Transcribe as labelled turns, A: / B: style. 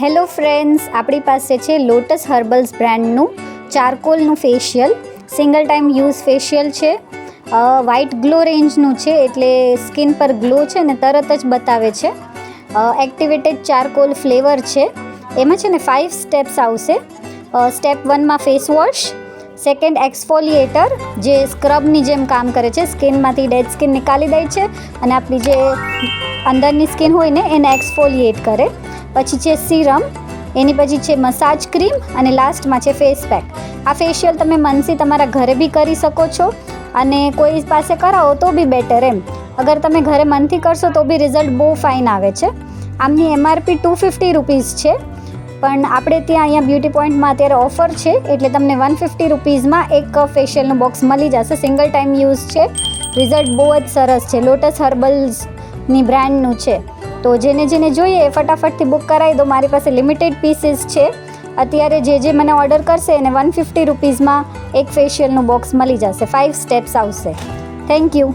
A: Hello friends, આપણી પાસે છે લોટસ હર્બલ્સ બ્રાન્ડનું ચારકોલનું facial. Single time use facial છે. વ્હાઇટ ગ્લો રેન્જનું છે, એટલે સ્કિન પર ગ્લો છે ને તરત જ બતાવે છે. એક્ટિવેટેડ ચારકોલ ફ્લેવર છે. એમાં છે ને 5 સ્ટેપ્સ આવશે. સ્ટેપ 1માં ફેસ વોશ, સેકન્ડ એક્સફોલિએટર જે સ્ક્રબની જેમ કામ કરે છે, સ્કિનમાંથી ડેડ સ્કિન નીકાળી દે છે અને આપણી જે અંદરની સ્કિન હોય ને એને એક્સફોલિએટ કરે. પછી છે સીરમ, એની પછી છે મસાજ ક્રીમ અને લાસ્ટમાં છે ફેસ પેક. આ ફેશિયલ તમે મનથી તમારા ઘરે બી કરી શકો છો અને કોઈ પાસે કરાવો તો બી બેટર એમ. અગર તમે ઘરે મનથી કરશો તો બી રિઝલ્ટ બહુ ફાઇન આવે છે. આમની MRP 250 રૂપીઝ છે, પણ આપણે ત્યાં અહીંયા બ્યુટી પોઈન્ટમાં અત્યારે ઓફર છે, એટલે તમને 150 રૂપીઝમાં એક ફેશિયલનું બોક્સ મળી જશે. સિંગલ ટાઈમ યુઝ છે. રિઝલ્ટ બહુ જ સરસ છે. લોટસ હર્બલ્સની બ્રાન્ડનું છે. તો જેને જોઈએ એ ફટાફટથી બુક કરાવી દો. મારી પાસે લિમિટેડ પીસીસ છે. અત્યારે જે મને ઓર્ડર કરશે એને 150 રૂપીઝમાં એક ફેશિયલનું બોક્સ મળી જશે. 5 સ્ટેપ્સ આવશે. Thank you.